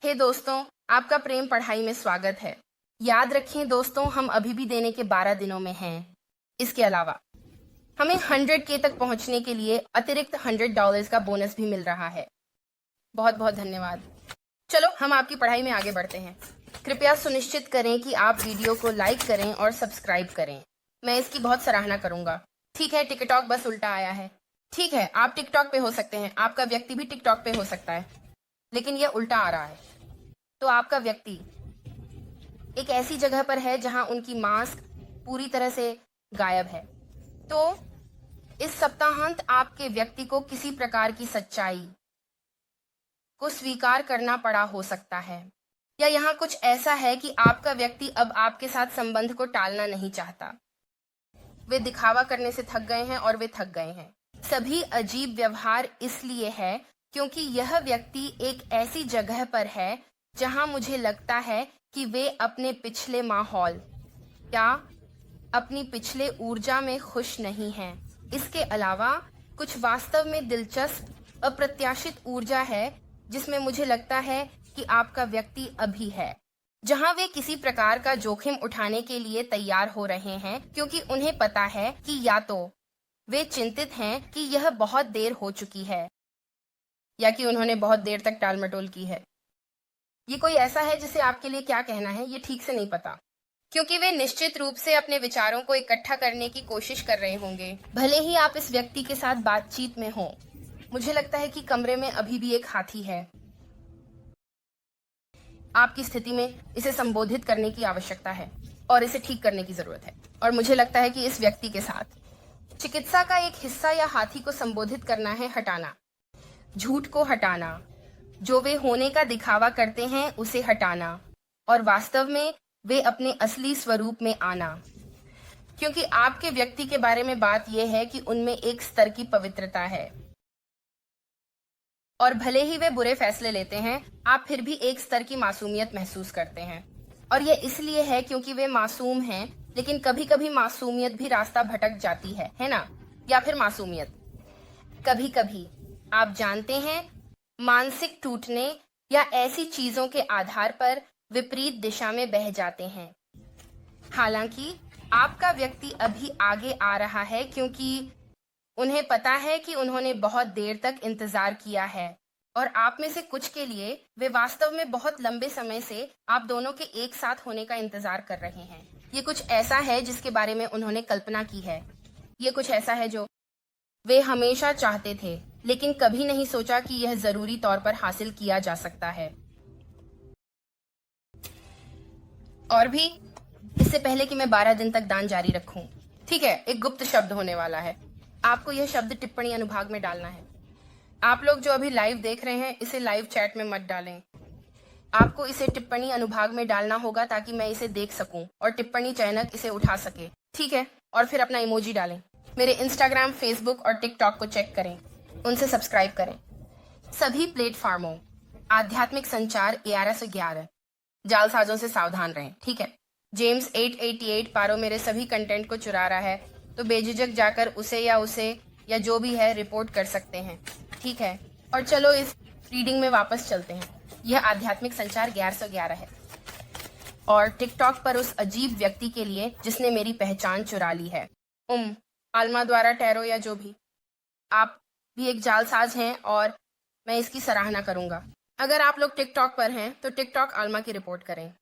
हे दोस्तों, आपका प्रेम पढ़ाई में स्वागत है। याद रखें दोस्तों, हम अभी भी देने के 12 दिनों में हैं। इसके अलावा हमें 100K तक पहुंचने के लिए अतिरिक्त $100 का बोनस भी मिल रहा है। बहुत बहुत धन्यवाद। चलो हम आपकी पढ़ाई में आगे बढ़ते हैं। कृपया सुनिश्चित करें कि आप वीडियो को लाइक करें और सब्सक्राइब करें। मैं इसकी बहुत सराहना करूंगा। ठीक है, टिकटॉक बस उल्टा आया है। ठीक है, आप टिकटॉक पे हो सकते हैं, आपका व्यक्ति भी टिकटॉक पे हो सकता है, लेकिन यह उल्टा आ रहा है। तो आपका व्यक्ति एक ऐसी जगह पर है जहां उनकी मास्क पूरी तरह से गायब है। तो इस सप्ताहांत आपके व्यक्ति को किसी प्रकार की सच्चाई को स्वीकार करना पड़ा हो सकता है, या यहाँ कुछ ऐसा है कि आपका व्यक्ति अब आपके साथ संबंध को टालना नहीं चाहता। वे दिखावा करने से थक गए हैं और वे थक गए हैं। सभी अजीब व्यवहार इसलिए है क्योंकि यह व्यक्ति एक ऐसी जगह पर है जहां मुझे लगता है कि वे अपने पिछले माहौल या अपनी पिछले ऊर्जा में खुश नहीं हैं। इसके अलावा कुछ वास्तव में दिलचस्प अप्रत्याशित ऊर्जा है जिसमें मुझे लगता है कि आपका व्यक्ति अभी है, जहां वे किसी प्रकार का जोखिम उठाने के लिए तैयार हो रहे हैं, क्योंकि उन्हें पता है कि या तो वे चिंतित हैं कि यह बहुत देर हो चुकी है, या कि उन्होंने बहुत देर तक टाल मटोल की है। ये कोई ऐसा है जिसे आपके लिए क्या कहना है ये ठीक से नहीं पता, क्योंकि वे निश्चित रूप से अपने विचारों को इकट्ठा करने की कोशिश कर रहे होंगे। भले ही आप इस व्यक्ति के साथ बातचीत में हो, मुझे लगता है कि कमरे में अभी भी एक हाथी है। आपकी स्थिति में इसे संबोधित करने की आवश्यकता है और इसे ठीक करने की जरूरत है। और मुझे लगता है कि इस व्यक्ति के साथ चिकित्सा का एक हिस्सा या हाथी को संबोधित करना है हटाना, झूठ को हटाना, जो वे होने का दिखावा करते हैं उसे हटाना, और वास्तव में वे अपने असली स्वरूप में आना। क्योंकि आपके व्यक्ति के बारे में बात यह है कि उनमें एक स्तर की पवित्रता है, और भले ही वे बुरे फैसले लेते हैं, आप फिर भी एक स्तर की मासूमियत महसूस करते हैं। और यह इसलिए है क्योंकि वे मासूम हैं, लेकिन कभी कभी मासूमियत भी रास्ता भटक जाती है ना? या फिर मासूमियत कभी कभी, आप जानते हैं, मानसिक टूटने या ऐसी चीजों के आधार पर विपरीत दिशा में बह जाते हैं। हालांकि आपका व्यक्ति अभी आगे आ रहा है क्योंकि उन्हें पता है कि उन्होंने बहुत देर तक इंतजार किया है, और आप में से कुछ के लिए वे वास्तव में बहुत लंबे समय से आप दोनों के एक साथ होने का इंतजार कर रहे हैं। ये कुछ ऐसा है जिसके बारे में उन्होंने कल्पना की है। ये कुछ ऐसा है जो वे हमेशा चाहते थे, लेकिन कभी नहीं सोचा कि यह जरूरी तौर पर हासिल किया जा सकता है। और भी, इससे पहले कि मैं 12 दिन तक दान जारी रखूं, ठीक है, एक गुप्त शब्द होने वाला है। आपको यह शब्द टिप्पणी अनुभाग में डालना है। आप लोग जो अभी लाइव देख रहे हैं, इसे लाइव चैट में मत डालें। आपको इसे टिप्पणी अनुभाग में डालना होगा ताकि मैं इसे देख सकूं और टिप्पणी चयनक इसे उठा सके, ठीक है? और फिर अपना इमोजी डालें। मेरे इंस्टाग्राम, फेसबुक और टिकटॉक को चेक करें, उनसे सब्सक्राइब करें। सभी प्लेटफॉर्मों आध्यात्मिक संचार 1111 जालसाजों से सावधान रहें, ठीक है? जेम्स 888 पारो मेरे सभी कंटेंट को चुरा रहा है, तो बेझिझक जाकर उसे या जो भी है रिपोर्ट कर सकते हैं, ठीक है? और चलो इस रीडिंग में वापस चलते हैं। यह आध्यात्मिक संचार 1111 है, और टिकटॉक पर उस अजीब व्यक्ति के लिए जिसने मेरी पहचान चुरा ली है। आल्मा द्वारा टैरो, या जो भी, आप भी एक जालसाज हैं और मैं इसकी सराहना करूंगा। अगर आप लोग टिकटॉक पर हैं तो टिकटॉक आल्मा की रिपोर्ट करें,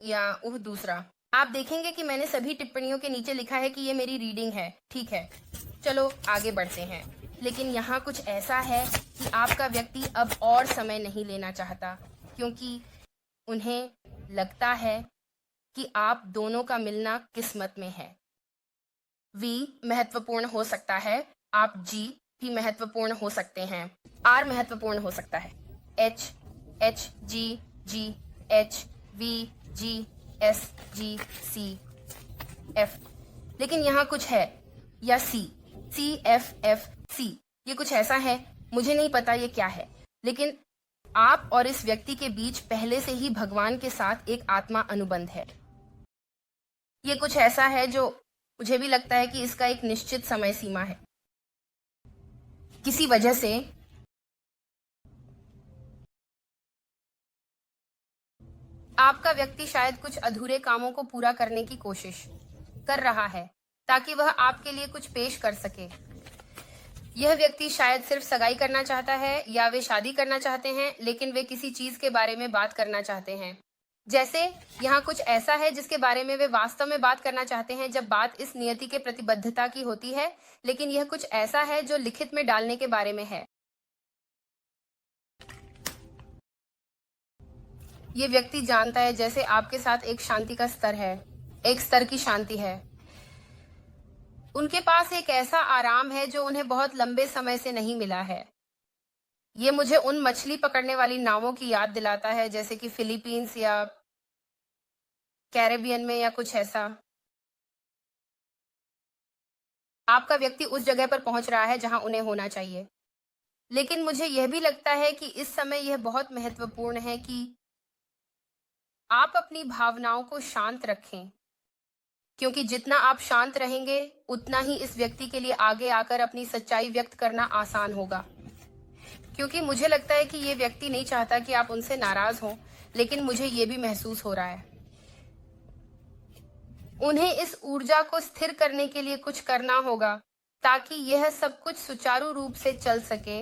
या दूसरा। आप देखेंगे कि मैंने सभी टिप्पणियों के नीचे लिखा है कि ये मेरी रीडिंग है, ठीक है? चलो आगे बढ़ते हैं। लेकिन यहाँ कुछ ऐसा है कि आपका व्यक्ति अब और समय नहीं लेना चाहता, क्योंकि उन्हें लगता है कि आप दोनों का मिलना किस्मत में है। वी महत्वपूर्ण हो सकता है, आप जी भी महत्वपूर्ण हो सकते हैं, आर महत्वपूर्ण हो सकता है, H H G G H V G S G C F, लेकिन यहाँ कुछ है, या सी सी एफ एफ सी। ये कुछ ऐसा है, मुझे नहीं पता ये क्या है, लेकिन आप और इस व्यक्ति के बीच पहले से ही भगवान के साथ एक आत्मा अनुबंध है। ये कुछ ऐसा है जो मुझे भी लगता है कि इसका एक निश्चित समय सीमा है। किसी वजह से आपका व्यक्ति शायद कुछ अधूरे कामों को पूरा करने की कोशिश कर रहा है ताकि वह आपके लिए कुछ पेश कर सके। यह व्यक्ति शायद सिर्फ सगाई करना चाहता है या वे शादी करना चाहते हैं, लेकिन वे किसी चीज के बारे में बात करना चाहते हैं। जैसे यहाँ कुछ ऐसा है जिसके बारे में वे वास्तव में बात करना चाहते हैं जब बात इस नियति के प्रतिबद्धता की होती है, लेकिन यह कुछ ऐसा है जो लिखित में डालने के बारे में है। ये व्यक्ति जानता है जैसे आपके साथ एक शांति का स्तर है, एक स्तर की शांति है। उनके पास एक ऐसा आराम है जो उन्हें बहुत लंबे समय से नहीं मिला है। ये मुझे उन मछली पकड़ने वाली नावों की याद दिलाता है, जैसे कि फिलीपींस या कैरेबियन में या कुछ ऐसा। आपका व्यक्ति उस जगह पर पहुंच रहा है जहां उन्हें होना चाहिए, लेकिन मुझे यह भी लगता है कि इस समय यह बहुत महत्वपूर्ण है कि आप अपनी भावनाओं को शांत रखें, क्योंकि जितना आप शांत रहेंगे उतना ही इस व्यक्ति के लिए आगे आकर अपनी सच्चाई व्यक्त करना आसान होगा। क्योंकि मुझे लगता है कि ये व्यक्ति नहीं चाहता कि आप उनसे नाराज हों, लेकिन मुझे ये भी महसूस हो रहा है। उन्हें इस ऊर्जा को स्थिर करने के लिए कुछ करना होगा ताकि यह सब कुछ सुचारू रूप से चल सके।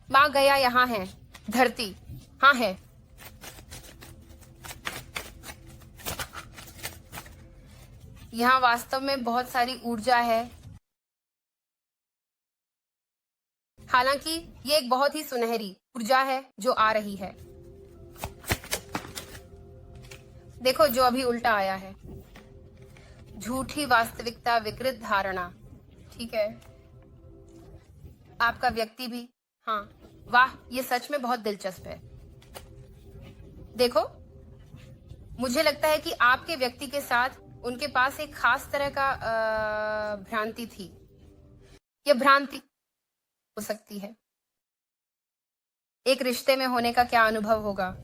माँ गया यहाँ है, धरती हाँ है। यहाँ वास्तव में बहुत सारी ऊर्जा है, हालांकि ये एक बहुत ही सुनहरी ऊर्जा है जो आ रही है। देखो जो अभी उल्टा आया है, झूठी वास्तविकता, विकृत धारणा। ठीक है, आपका व्यक्ति भी, हाँ वाह, ये सच में बहुत दिलचस्प है। देखो, मुझे लगता है कि आपके व्यक्ति के साथ उनके पास एक खास तरह का भ्रांति थी। यह भ्रांति हो सकती है एक रिश्ते में होने का क्या अनुभव होगा।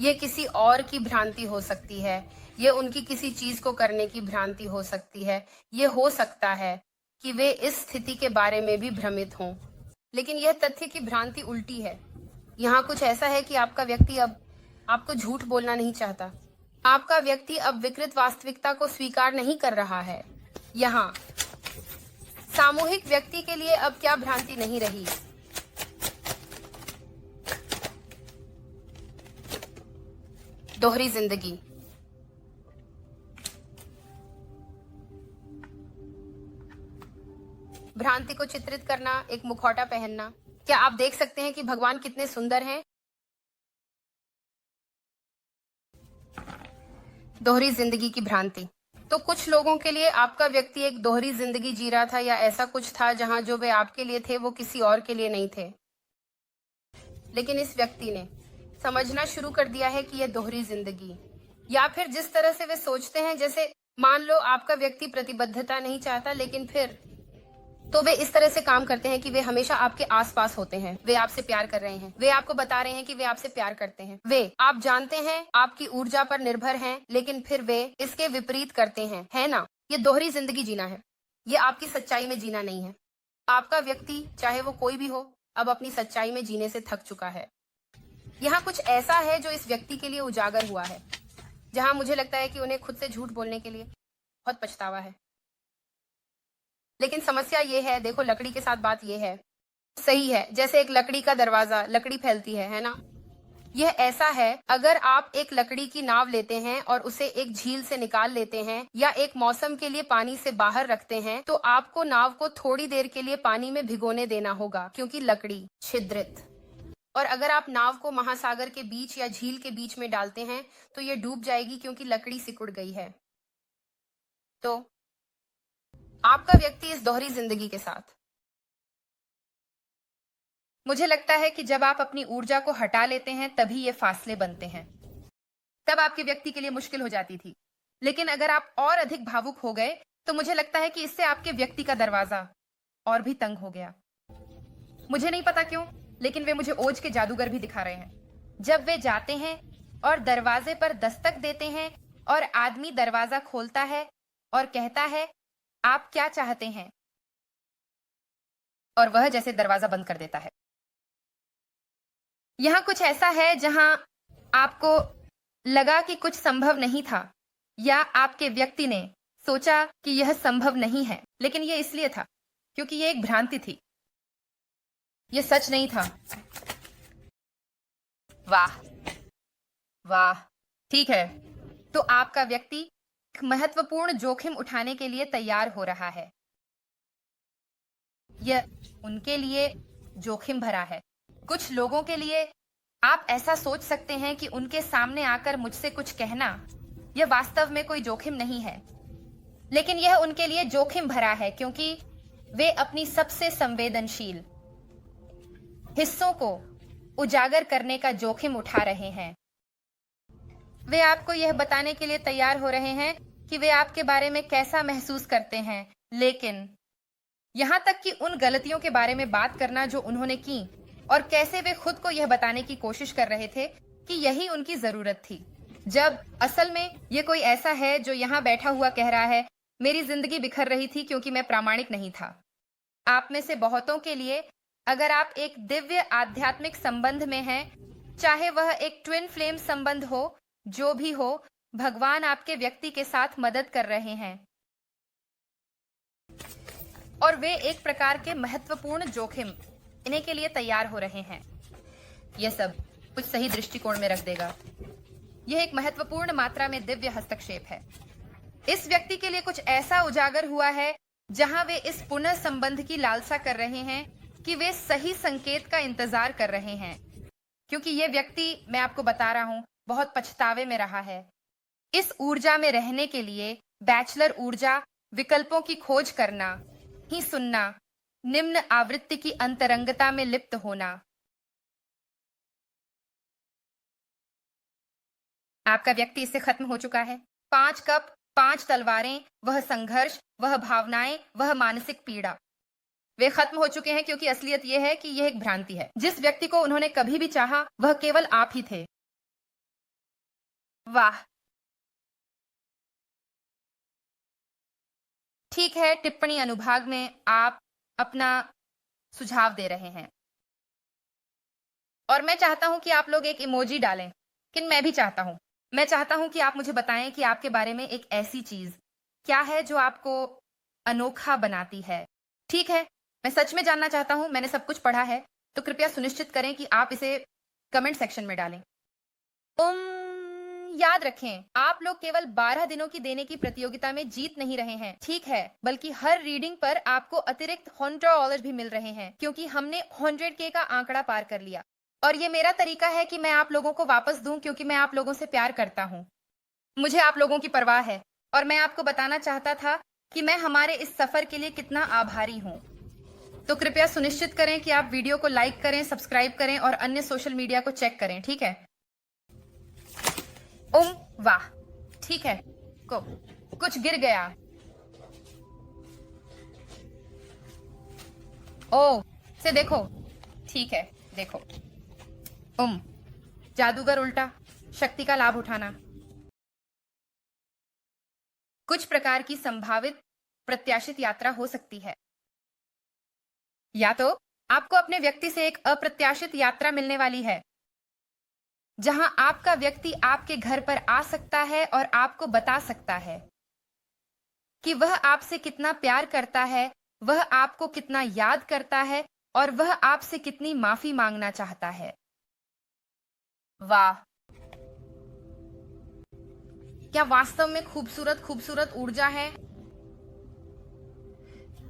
ये किसी और की भ्रांति हो सकती है, ये उनकी किसी चीज को करने की भ्रांति हो सकती है। ये हो सकता है कि वे इस स्थिति के बारे में भी भ्रमित हों, लेकिन यह तथ्य की भ्रांति उल्टी है। यहाँ कुछ ऐसा है कि आपका व्यक्ति अब आपको झूठ बोलना नहीं चाहता। आपका व्यक्ति अब विकृत वास्तविकता को स्वीकार नहीं कर रहा है। यहाँ सामूहिक व्यक्ति के लिए अब क्या भ्रांति नहीं रही। दोहरी जिंदगी। भ्रांति को चित्रित करना, एक मुखौटा पहनना। क्या आप देख सकते हैं कि भगवान कितने सुंदर हैं? दोहरी जिंदगी की भ्रांति। तो कुछ लोगों के लिए आपका व्यक्ति एक दोहरी जिंदगी जी रहा था, या ऐसा कुछ था जहां जो वे आपके लिए थे वो किसी और के लिए नहीं थे। लेकिन इस व्यक्ति ने समझना शुरू कर दिया है कि यह दोहरी जिंदगी, या फिर जिस तरह से वे सोचते हैं, जैसे मान लो आपका व्यक्ति प्रतिबद्धता नहीं चाहता, लेकिन फिर तो वे इस तरह से काम करते हैं कि वे हमेशा आपके आसपास होते हैं। वे आपसे प्यार कर रहे हैं, वे आपको बता रहे हैं कि वे आपसे प्यार करते हैं। वे, आप जानते हैं, आपकी ऊर्जा पर निर्भर हैं, लेकिन फिर वे इसके विपरीत करते हैं, है ना? ये दोहरी जिंदगी जीना है, ये आपकी सच्चाई में जीना नहीं है। आपका व्यक्ति, चाहे वो कोई भी हो, अब अपनी सच्चाई में जीने से थक चुका है। यहाँ कुछ ऐसा है जो इस व्यक्ति के लिए उजागर हुआ है, जहाँ मुझे लगता है कि उन्हें खुद से झूठ बोलने के लिए बहुत पछतावा है। लेकिन समस्या ये है, देखो लकड़ी के साथ बात ये है, सही है, जैसे एक लकड़ी का दरवाजा, लकड़ी फैलती है ना? यह ऐसा है, अगर आप एक लकड़ी की नाव लेते हैं और उसे एक झील से निकाल लेते हैं या एक मौसम के लिए पानी से बाहर रखते हैं, तो आपको नाव को थोड़ी देर के लिए पानी में भिगोने देना होगा, क्योंकि लकड़ी छिद्रित। और अगर आप नाव को महासागर के बीच या झील के बीच में डालते हैं तो यह डूब जाएगी, क्योंकि लकड़ी सिकुड़ गई है। तो आपका व्यक्ति इस दोहरी जिंदगी के साथ, मुझे लगता है कि जब आप अपनी ऊर्जा को हटा लेते हैं तभी ये फासले बनते हैं। तब आपके व्यक्ति के लिए मुश्किल हो जाती थी। लेकिन अगर आप और अधिक भावुक हो गए तो मुझे लगता है कि इससे आपके व्यक्ति का दरवाजा और भी तंग हो गया। मुझे नहीं पता क्यों, लेकिन वे मुझे ओज के जादूगर भी दिखा रहे हैं। जब वे जाते हैं और दरवाजे पर दस्तक देते हैं और आदमी दरवाजा खोलता है और कहता है, आप क्या चाहते हैं? और वह जैसे दरवाजा बंद कर देता है। यहाँ कुछ ऐसा है जहां आपको लगा कि कुछ संभव नहीं था, या आपके व्यक्ति ने सोचा कि यह संभव नहीं है, लेकिन यह इसलिए था क्योंकि यह एक भ्रांति थी, यह सच नहीं था। वाह वाह, ठीक है। तो आपका व्यक्ति एक महत्वपूर्ण जोखिम उठाने के लिए तैयार हो रहा है। यह उनके लिए जोखिम भरा है। कुछ लोगों के लिए आप ऐसा सोच सकते हैं कि उनके सामने आकर मुझसे कुछ कहना यह वास्तव में कोई जोखिम नहीं है, लेकिन यह उनके लिए जोखिम भरा है क्योंकि वे अपनी सबसे संवेदनशील हिस्सों को उजागर करने का जोखिम उठा रहे हैं। वे आपको यह बताने के लिए तैयार हो रहे हैं कि वे आपके बारे में कैसा महसूस करते हैं, लेकिन यहां तक कि उन गलतियों के बारे में बात करना जो उन्होंने की और कैसे वे खुद को यह बताने की कोशिश कर रहे थे कि यही उनकी जरूरत थी, जब असल में यह कोई ऐसा है जो यहां बैठा हुआ कह रहा है, मेरी जिंदगी बिखर रही थी क्योंकि मैं प्रामाणिक नहीं था। आप में से बहुतों के लिए, अगर आप एक दिव्य आध्यात्मिक संबंध में हैं, चाहे वह एक ट्विन फ्लेम संबंध हो, जो भी हो, भगवान आपके व्यक्ति के साथ मदद कर रहे हैं और वे एक प्रकार के महत्वपूर्ण जोखिम इन्हें के लिए तैयार हो रहे हैं। यह सब कुछ सही दृष्टिकोण में रख देगा। यह एक महत्वपूर्ण मात्रा में दिव्य हस्तक्षेप है। इस व्यक्ति के लिए कुछ ऐसा उजागर हुआ है जहां वे इस पुनः संबंध की लालसा कर रहे हैं कि वे सही संकेत का इंतजार कर रहे हैं, क्योंकि यह व्यक्ति, मैं आपको बता रहा हूं, बहुत पछतावे में रहा है। इस ऊर्जा में रहने के लिए बैचलर ऊर्जा विकल्पों की खोज करना ही सुनना, निम्न आवृत्ति की अंतरंगता में लिप्त होना। आपका व्यक्ति इससे खत्म हो चुका है। 5 कप, 5 तलवारें, वह संघर्ष, वह भावनाएं, वह मानसिक पीड़ा, वे खत्म हो चुके हैं क्योंकि असलियत यह है कि यह एक भ्रांति है। जिस व्यक्ति को उन्होंने कभी भी चाहा वह केवल आप ही थे। वाह, ठीक है। टिप्पणी अनुभाग में आप अपना सुझाव दे रहे हैं और मैं चाहता हूं कि आप लोग एक इमोजी डालें, लेकिन मैं चाहता हूं कि आप मुझे बताएं कि आपके बारे में एक ऐसी चीज क्या है जो आपको अनोखा बनाती है। ठीक है, मैं सच में जानना चाहता हूं। मैंने सब कुछ पढ़ा है, तो कृपया सुनिश्चित करें कि आप इसे कमेंट सेक्शन में डालें। याद रखें, आप लोग केवल 12 दिनों की देने की प्रतियोगिता में जीत नहीं रहे हैं, ठीक है, बल्कि हर रीडिंग पर आपको अतिरिक्त $100 भी मिल रहे हैं, क्योंकि हमने 100K का आंकड़ा पार कर लिया। और ये मेरा तरीका है कि मैं आप लोगों को वापस दूं, क्योंकि मैं आप लोगों से प्यार करता हूं। मुझे आप लोगों की परवाह है और मैं आपको बताना चाहता था कि मैं हमारे इस सफर के लिए कितना आभारी हूं। तो कृपया सुनिश्चित करें कि आप वीडियो को लाइक करें, सब्सक्राइब करें और अन्य सोशल मीडिया को चेक करें, ठीक है। वाह, ठीक है। कुछ गिर गया। ओ, से देखो, ठीक है, देखो। जादूगर उल्टा, शक्ति का लाभ उठाना। कुछ प्रकार की संभावित प्रत्याशित यात्रा हो सकती है, या तो आपको अपने व्यक्ति से एक अप्रत्याशित यात्रा मिलने वाली है, जहां आपका व्यक्ति आपके घर पर आ सकता है और आपको बता सकता है कि वह आपसे कितना प्यार करता है, वह आपको कितना याद करता है और वह आपसे कितनी माफी मांगना चाहता है। वाह, क्या वास्तव में खूबसूरत खूबसूरत ऊर्जा है।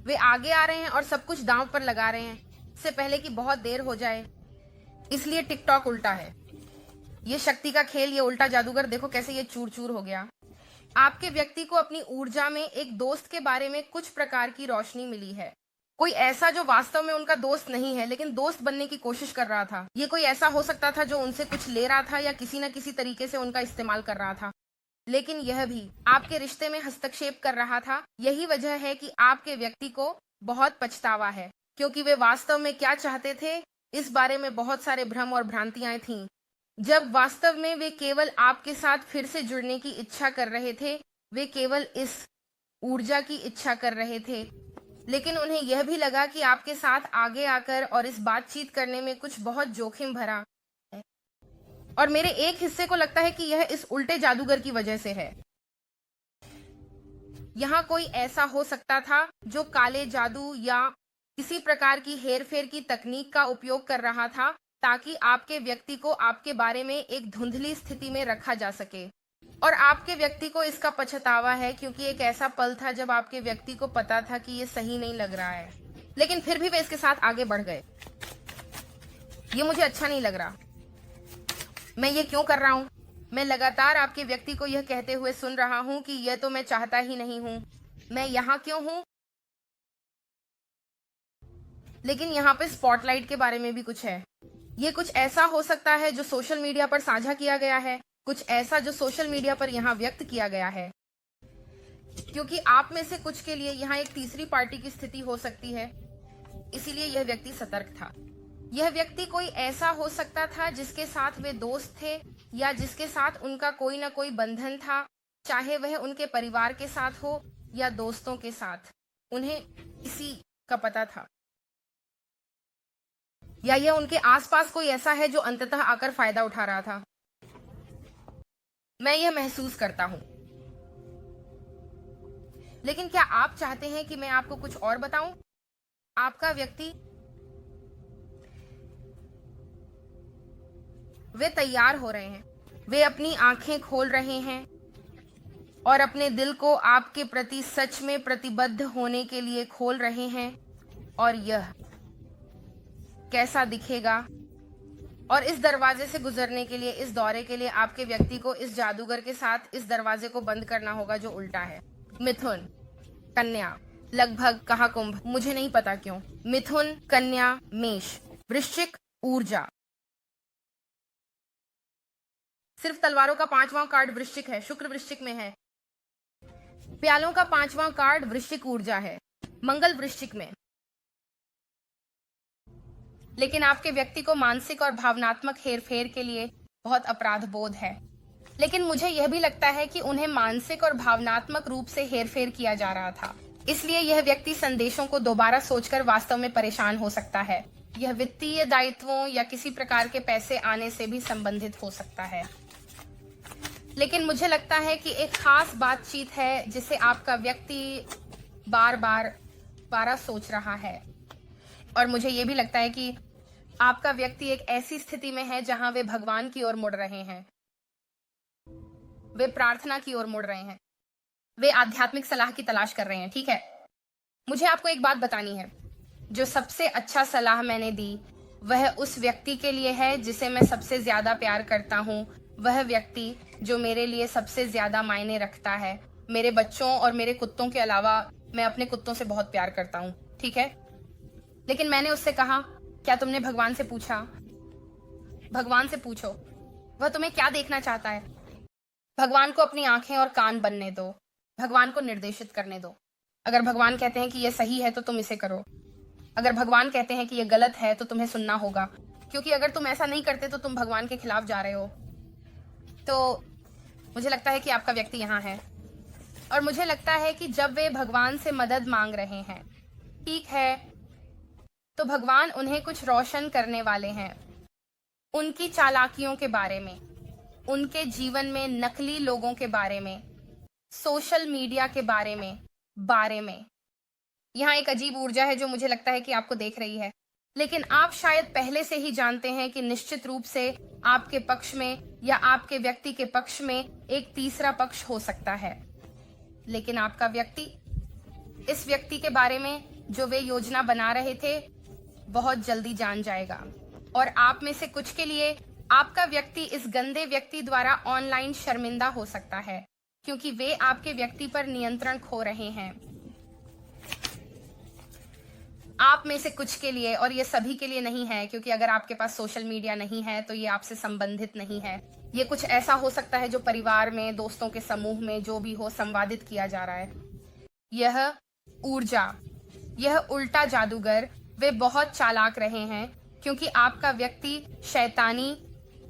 वे आगे आ रहे हैं और सब कुछ दांव पर लगा रहे हैं इससे पहले कि बहुत देर हो जाए। इसलिए टिकटॉक उल्टा है। ये शक्ति का खेल, ये उल्टा जादूगर, देखो कैसे ये चूर चूर हो गया। आपके व्यक्ति को अपनी ऊर्जा में एक दोस्त के बारे में कुछ प्रकार की रोशनी मिली है। कोई ऐसा जो वास्तव में उनका दोस्त नहीं है, लेकिन दोस्त बनने की कोशिश कर रहा था। ये कोई ऐसा हो सकता था जो उनसे कुछ ले रहा था या किसी न किसी तरीके से उनका इस्तेमाल कर रहा था, लेकिन यह भी आपके रिश्ते में हस्तक्षेप कर रहा था। यही वजह है कि आपके व्यक्ति को बहुत पछतावा है, क्योंकि वे वास्तव में क्या चाहते थे, इस बारे में बहुत सारे भ्रम और भ्रांतियां थीं। जब वास्तव में वे केवल आपके साथ फिर से जुड़ने की इच्छा कर रहे थे, वे केवल इस ऊर्जा की इच्छा कर रहे थे, लेकिन उन्हें यह भी लगा कि आपके साथ आगे आकर और इस बातचीत करने में कुछ बहुत जोखिम भरा है। और मेरे एक हिस्से को लगता है कि यह इस उल्टे जादूगर की वजह से है। यहाँ कोई ऐसा हो सकता था जो काले जादू या किसी प्रकार की हेरफेर की तकनीक का उपयोग कर रहा था ताकि आपके व्यक्ति को आपके बारे में एक धुंधली स्थिति में रखा जा सके। और आपके व्यक्ति को इसका पछतावा है क्योंकि एक ऐसा पल था जब आपके व्यक्ति को पता था कि ये सही नहीं लग रहा है, लेकिन फिर भी वे इसके साथ आगे बढ़ गए। ये मुझे अच्छा नहीं लग रहा। मैं ये क्यों कर रहा हूँ? मैं लगातार आपके व्यक्ति को यह कहते हुए सुन रहा हूँ कि यह तो मैं चाहता ही नहीं हूँ। मैं यहाँ क्यों हूँ? लेकिन यहाँ पे स्पॉटलाइट के बारे में भी कुछ है। ये कुछ ऐसा हो सकता है जो सोशल मीडिया पर साझा किया गया है, कुछ ऐसा जो सोशल मीडिया पर यहाँ व्यक्त किया गया है, क्योंकि आप में से कुछ के लिए यहाँ एक तीसरी पार्टी की स्थिति हो सकती है। इसीलिए यह व्यक्ति सतर्क था। यह व्यक्ति कोई ऐसा हो सकता था जिसके साथ वे दोस्त थे या जिसके साथ उनका कोई ना कोई बंधन था, चाहे वह उनके परिवार के साथ हो या दोस्तों के साथ। उन्हें किसी का पता था या यह उनके आसपास कोई ऐसा है जो अंततः आकर फायदा उठा रहा था। मैं यह महसूस करता हूं। लेकिन क्या आप चाहते हैं कि मैं आपको कुछ और बताऊं? आपका व्यक्ति, वे तैयार हो रहे हैं, वे अपनी आंखें खोल रहे हैं और अपने दिल को आपके प्रति सच में प्रतिबद्ध होने के लिए खोल रहे हैं। और यह कैसा दिखेगा? और इस दरवाजे से गुजरने के लिए, इस दौरे के लिए आपके व्यक्ति को इस जादूगर के साथ इस दरवाजे को बंद करना होगा जो उल्टा है। मिथुन, कन्या, लगभग कहा कुंभ, मुझे नहीं पता क्यों। मिथुन, कन्या, मेष, वृश्चिक, ऊर्जा। सिर्फ तलवारों का 5वां कार्ड वृश्चिक है, शुक्र वृश्चिक में है। प्यालों का 5वां कार्ड वृश्चिक ऊर्जा है, मंगल वृश्चिक में। लेकिन आपके व्यक्ति को मानसिक और भावनात्मक हेरफेर के लिए बहुत अपराध बोध है। लेकिन मुझे यह भी लगता है कि उन्हें मानसिक और भावनात्मक रूप से हेरफेर किया जा रहा था। इसलिए यह व्यक्ति संदेशों को दोबारा सोचकर वास्तव में परेशान हो सकता है। यह वित्तीय दायित्वों या किसी प्रकार के पैसे आने से भी संबंधित हो सकता है। लेकिन मुझे लगता है कि एक खास बातचीत है जिसे आपका व्यक्ति बार बार सोच रहा है। और मुझे यह भी लगता है कि आपका व्यक्ति एक ऐसी स्थिति में है जहां वे भगवान की ओर मुड़ रहे हैं, वे प्रार्थना की ओर मुड़ रहे हैं, वे आध्यात्मिक सलाह की तलाश कर रहे हैं। ठीक है, मुझे आपको एक बात बतानी है। जो सबसे अच्छा सलाह मैंने दी वह उस व्यक्ति के लिए है जिसे मैं सबसे ज्यादा प्यार करता हूँ, वह व्यक्ति जो मेरे लिए सबसे ज्यादा मायने रखता है। मेरे बच्चों और मेरे कुत्तों के अलावा मैं अपने कुत्तों से बहुत प्यार करता हूँ। ठीक है, लेकिन मैंने उससे कहा, क्या तुमने भगवान से पूछा? भगवान से पूछो, वह तुम्हें क्या देखना चाहता है। भगवान को अपनी आंखें और कान बनने दो, भगवान को निर्देशित करने दो। अगर भगवान कहते हैं कि यह सही है तो तुम इसे करो, अगर भगवान कहते हैं कि यह गलत है तो तुम्हें सुनना होगा, क्योंकि अगर तुम ऐसा नहीं करते तो तुम भगवान के खिलाफ जा रहे हो। तो मुझे लगता है कि आपका व्यक्ति यहाँ है और मुझे लगता है कि जब वे भगवान से मदद मांग रहे हैं, ठीक है, तो भगवान उन्हें कुछ रोशन करने वाले हैं उनकी चालाकियों के बारे में, उनके जीवन में नकली लोगों के बारे में, सोशल मीडिया के बारे में। यहाँ एक अजीब ऊर्जा है जो मुझे लगता है कि आपको देख रही है, लेकिन आप शायद पहले से ही जानते हैं कि निश्चित रूप से आपके पक्ष में या आपके व्यक्ति के पक्ष में एक तीसरा पक्ष हो सकता है। लेकिन आपका व्यक्ति इस व्यक्ति के बारे में जो वे योजना बना रहे थे बहुत जल्दी जान जाएगा। और आप में से कुछ के लिए आपका व्यक्ति इस गंदे व्यक्ति द्वारा ऑनलाइन शर्मिंदा हो सकता है क्योंकि वे आपके व्यक्ति पर नियंत्रण खो रहे हैं। आप में से कुछ के लिए, और ये सभी के लिए नहीं है, क्योंकि अगर आपके पास सोशल मीडिया नहीं है तो ये आपसे संबंधित नहीं है। ये कुछ ऐसा हो सकता है जो परिवार में, दोस्तों के समूह में जो भी हो संवादित किया जा रहा है। यह ऊर्जा, यह उल्टा जादूगर, वे बहुत चालाक रहे हैं क्योंकि आपका व्यक्ति शैतानी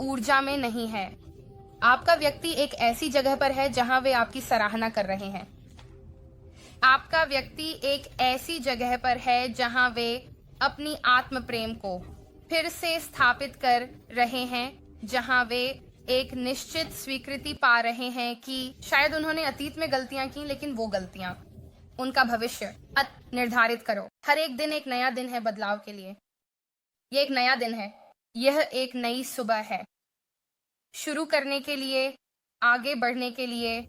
ऊर्जा में नहीं है। आपका व्यक्ति एक ऐसी जगह पर है जहां वे आपकी सराहना कर रहे हैं। आपका व्यक्ति एक ऐसी जगह पर है जहां वे अपनी आत्म प्रेम को फिर से स्थापित कर रहे हैं जहां वे एक निश्चित स्वीकृति पा रहे हैं कि शायद उन्होंने अतीत में गलतियां की, लेकिन वो गलतियां उनका भविष्य निर्धारित करो। हर एक दिन एक नया दिन है बदलाव के लिए। ये एक नया दिन है, यह एक नई सुबह है, शुरू करने के लिए, आगे बढ़ने के लिए,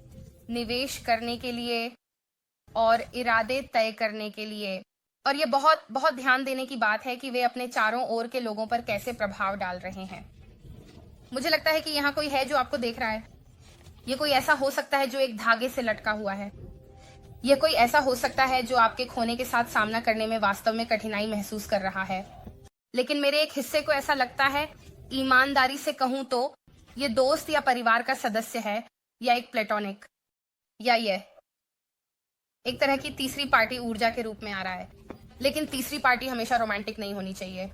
निवेश करने के लिए और इरादे तय करने के लिए। और ये बहुत बहुत ध्यान देने की बात है कि वे अपने चारों ओर के लोगों पर कैसे प्रभाव डाल रहे हैं। मुझे लगता है कि यहाँ कोई है जो आपको देख रहा है। ये कोई ऐसा हो सकता है जो एक धागे से लटका हुआ है। यह कोई ऐसा हो सकता है जो आपके खोने के साथ सामना करने में वास्तव में कठिनाई महसूस कर रहा है। लेकिन मेरे एक हिस्से को ऐसा लगता है, ईमानदारी से कहूं तो ये दोस्त या परिवार का सदस्य है, या एक प्लेटोनिक, या यह एक तरह की तीसरी पार्टी ऊर्जा के रूप में आ रहा है। लेकिन तीसरी पार्टी हमेशा रोमांटिक नहीं होनी चाहिए।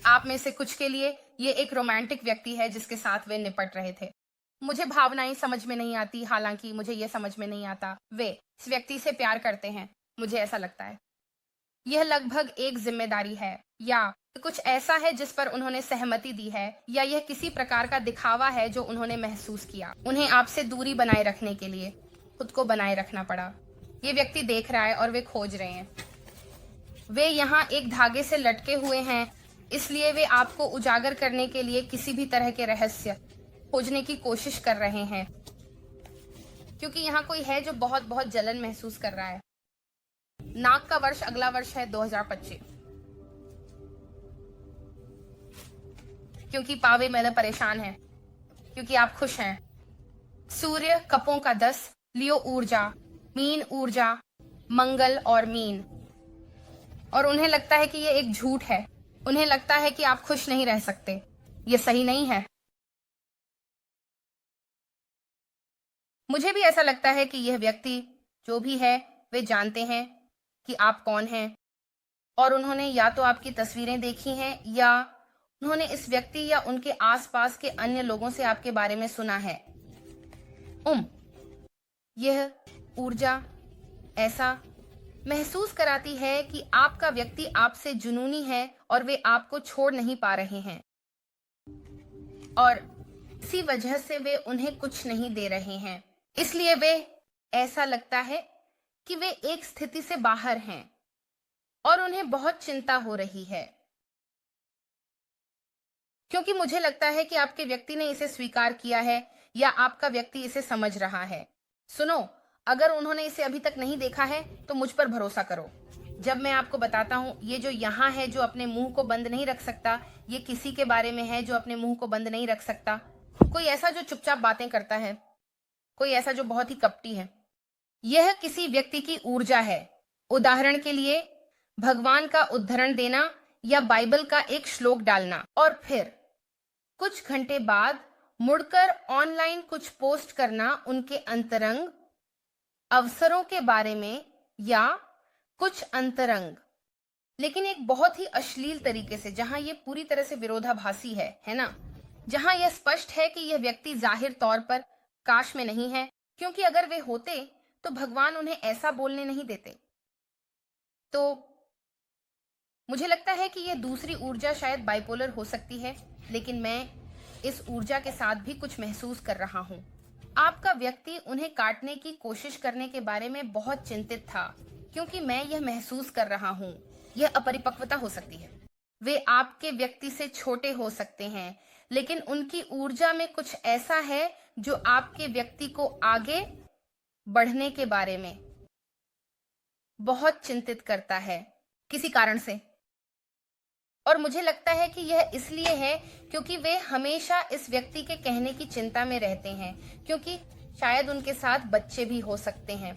आप में से कुछ के लिए ये एक रोमांटिक व्यक्ति है जिसके साथ वे निपट रहे थे। मुझे भावनाएं समझ में नहीं आती, हालांकि मुझे ये समझ में नहीं आता वे इस व्यक्ति से प्यार करते हैं। मुझे ऐसा लगता है यह लगभग एक जिम्मेदारी है, या कुछ ऐसा है जिस पर उन्होंने सहमति दी है, या यह किसी प्रकार का दिखावा है जो उन्होंने महसूस किया। उन्हें आपसे दूरी बनाए रखने के लिए खुद को बनाए रखना पड़ा। ये व्यक्ति देख रहा है और वे खोज रहे हैं। वे यहाँ एक धागे से लटके हुए हैं, इसलिए वे आपको उजागर करने के लिए किसी भी तरह के रहस्य खोजने की कोशिश कर रहे हैं, क्योंकि यहाँ कोई है जो बहुत बहुत जलन महसूस कर रहा है। नाग का वर्ष अगला वर्ष है 2025, क्योंकि पावे मेले परेशान है, क्योंकि आप खुश हैं। सूर्य कपों का 10, लियो ऊर्जा, मीन ऊर्जा, मंगल और मीन। और उन्हें लगता है कि ये एक झूठ है। उन्हें लगता है कि आप खुश नहीं रह सकते। ये सही नहीं है। मुझे भी ऐसा लगता है कि यह व्यक्ति जो भी है वे जानते हैं कि आप कौन हैं, और उन्होंने या तो आपकी तस्वीरें देखी हैं या उन्होंने इस व्यक्ति या उनके आसपास के अन्य लोगों से आपके बारे में सुना है। यह ऊर्जा ऐसा महसूस कराती है कि आपका व्यक्ति आपसे जुनूनी है और वे आपको छोड़ नहीं पा रहे हैं, और इसी वजह से वे उन्हें कुछ नहीं दे रहे हैं। इसलिए वे ऐसा लगता है कि वे एक स्थिति से बाहर हैं और उन्हें बहुत चिंता हो रही है, क्योंकि मुझे लगता है कि आपके व्यक्ति ने इसे स्वीकार किया है या आपका व्यक्ति इसे समझ रहा है। सुनो, अगर उन्होंने इसे अभी तक नहीं देखा है तो मुझ पर भरोसा करो। जब मैं आपको बताता हूँ, ये जो यहाँ है जो अपने मुंह को बंद नहीं रख सकता, ये किसी के बारे में है जो अपने मुंह को बंद नहीं रख सकता। कोई ऐसा जो चुपचाप बातें करता है, कोई ऐसा जो बहुत ही कपटी है। यह किसी व्यक्ति की ऊर्जा है। उदाहरण के लिए भगवान का उद्धरण देना या बाइबल का एक श्लोक डालना, और फिर कुछ घंटे बाद मुड़कर ऑनलाइन कुछ पोस्ट करना उनके अंतरंग अवसरों के बारे में, या कुछ अंतरंग, लेकिन एक बहुत ही अश्लील तरीके से, जहां यह पूरी तरह से विरोधाभासी है ना? जहां यह स्पष्ट है कि यह व्यक्ति जाहिर तौर पर काश में नहीं है, क्योंकि अगर वे होते तो भगवान उन्हें ऐसा बोलने नहीं देते। तो मुझे लगता है कि यह दूसरी ऊर्जा शायद बाइपोलर हो सकती है, लेकिन मैं इस ऊर्जा के साथ भी कुछ महसूस कर रहा हूं। आपका व्यक्ति उन्हें काटने की कोशिश करने के बारे में बहुत चिंतित था, क्योंकि मैं यह महसूस कर रहा हूं। यह अपरिपक्वता हो सकती है। वे आपके व्यक्ति से छोटे हो सकते हैं, लेकिन उनकी ऊर्जा में कुछ ऐसा है जो आपके व्यक्ति को आगे बढ़ने के बारे में बहुत चिंतित करता है किसी कारण से। और मुझे लगता है कि यह इसलिए है क्योंकि वे हमेशा इस व्यक्ति के कहने की चिंता में रहते हैं, क्योंकि शायद उनके साथ बच्चे भी हो सकते हैं,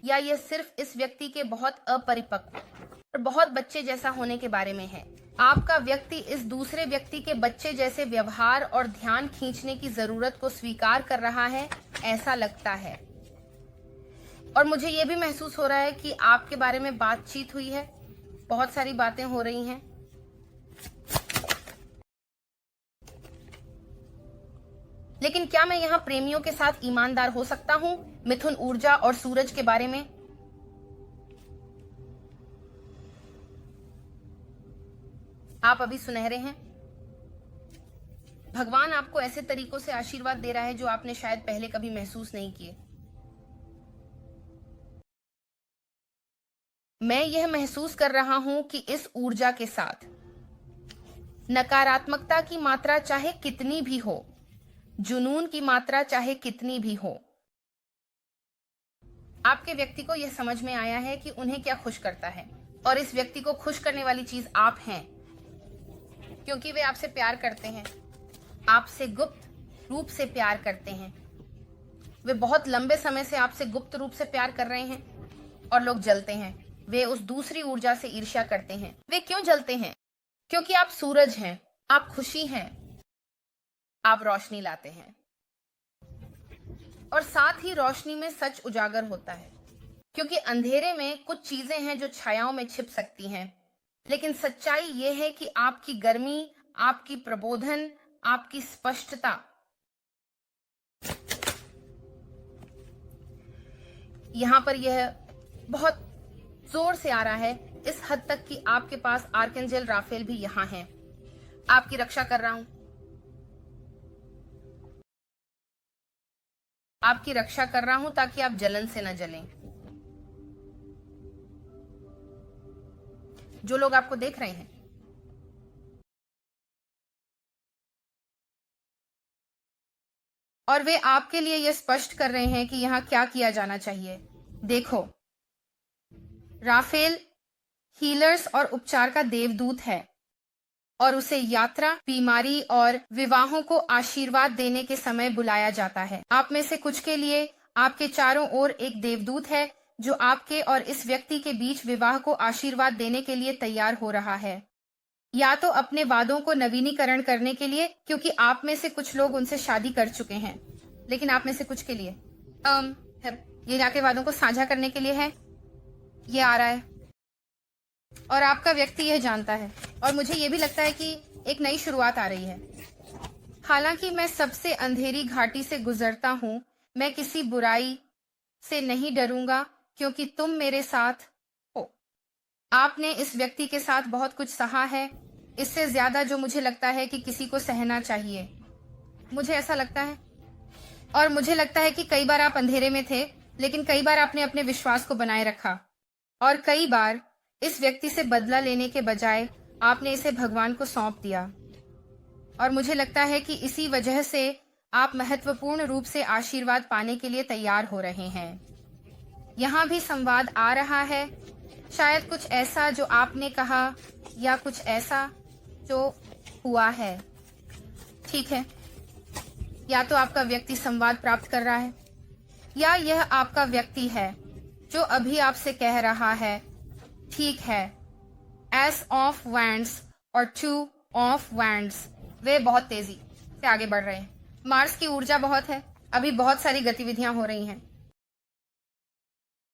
या यह सिर्फ इस व्यक्ति के बहुत अपरिपक्व और बहुत बच्चे जैसा होने के बारे में है। आपका व्यक्ति इस दूसरे व्यक्ति के बच्चे जैसे व्यवहार और ध्यान खींचने की जरूरत को स्वीकार कर रहा है, ऐसा लगता है। और मुझे यह भी महसूस हो रहा है कि आपके बारे में बातचीत हुई है, बहुत सारी बातें हो रही हैं। लेकिन क्या मैं यहाँ प्रेमियों के साथ ईमानदार हो सकता हूँ? मिथुन ऊर्जा और सूरज के बारे में आप अभी सुनहरे हैं। भगवान आपको ऐसे तरीकों से आशीर्वाद दे रहा है जो आपने शायद पहले कभी महसूस नहीं किए। मैं यह महसूस कर रहा हूं कि इस ऊर्जा के साथ नकारात्मकता की मात्रा चाहे कितनी भी हो, जुनून की मात्रा चाहे कितनी भी हो, आपके व्यक्ति को यह समझ में आया है कि उन्हें क्या खुश करता है, और इस व्यक्ति को खुश करने वाली चीज आप हैं, क्योंकि वे आपसे प्यार करते हैं, आपसे गुप्त रूप से प्यार करते हैं। वे बहुत लंबे समय से आपसे गुप्त रूप से प्यार कर रहे हैं और लोग जलते हैं। वे उस दूसरी ऊर्जा से ईर्ष्या करते हैं। वे क्यों जलते हैं? क्योंकि आप सूरज हैं, आप खुशी हैं, आप रोशनी लाते हैं, और साथ ही रोशनी में सच उजागर होता है। क्योंकि अंधेरे में कुछ चीजें हैं जो छायाओं में छिप सकती हैं, लेकिन सच्चाई यह है कि आपकी गर्मी, आपकी प्रबोधन, आपकी स्पष्टता यहां पर यह बहुत जोर से आ रहा है, इस हद तक कि आपके पास आर्कएंजल राफेल भी यहां है। आपकी रक्षा कर रहा हूं, आपकी रक्षा कर रहा हूं ताकि आप जलन से न जलें। जो लोग आपको देख रहे हैं, और वे आपके लिए यह स्पष्ट कर रहे हैं कि यहां क्या किया जाना चाहिए। देखो, राफेल हीलर्स और उपचार का देवदूत है, और उसे यात्रा, बीमारी और विवाहों को आशीर्वाद देने के समय बुलाया जाता है। आप में से कुछ के लिए आपके चारों ओर एक देवदूत है जो आपके और इस व्यक्ति के बीच विवाह को आशीर्वाद देने के लिए तैयार हो रहा है, या तो अपने वादों को नवीनीकरण करने के लिए, क्योंकि आप में से कुछ लोग उनसे शादी कर चुके हैं, लेकिन आप में से कुछ के लिए ये जाके वादों को साझा करने के लिए है। ये आ रहा है और आपका व्यक्ति यह जानता है, और मुझे यह भी लगता है कि एक नई शुरुआत आ रही है। हालांकि मैं सबसे अंधेरी घाटी से गुजरता हूं, मैं किसी बुराई से नहीं डरूंगा क्योंकि तुम मेरे साथ हो। आपने इस व्यक्ति के साथ बहुत कुछ सहा है, इससे ज्यादा जो मुझे लगता है कि किसी को सहना चाहिए। मुझे ऐसा लगता है, और मुझे लगता है कि कई बार आप अंधेरे में थे, लेकिन कई बार आपने अपने विश्वास को बनाए रखा, और कई बार इस व्यक्ति से बदला लेने के बजाय आपने इसे भगवान को सौंप दिया। और मुझे लगता है कि इसी वजह से आप महत्वपूर्ण रूप से आशीर्वाद पाने के लिए तैयार हो रहे हैं। यहाँ भी संवाद आ रहा है, शायद कुछ ऐसा जो आपने कहा, या कुछ ऐसा जो हुआ है। ठीक है, या तो आपका व्यक्ति संवाद प्राप्त कर रहा है, या यह आपका व्यक्ति है जो अभी आपसे कह रहा है, ठीक है, एस ऑफ वैंड्स और 2 ऑफ वैंड्स। वे बहुत तेजी से आगे बढ़ रहे हैं। मार्स की ऊर्जा बहुत है, अभी बहुत सारी गतिविधियां हो रही हैं,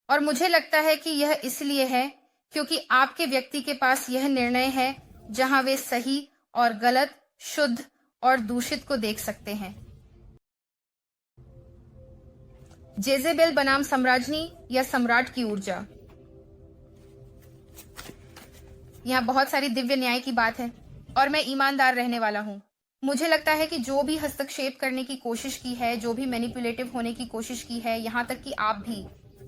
और मुझे लगता है कि यह इसलिए है क्योंकि आपके व्यक्ति के पास यह निर्णय है जहां वे सही और गलत, शुद्ध और दूषित को देख सकते हैं। जेजेबेल बनाम सम्राज्ञी या सम्राट की ऊर्जा। यहाँ बहुत सारी दिव्य न्याय की बात है, और मैं ईमानदार रहने वाला हूँ। मुझे लगता है कि जो भी हस्तक्षेप करने की कोशिश की है, जो भी मैनिपुलेटिव होने की कोशिश की है, यहाँ तक कि आप भी,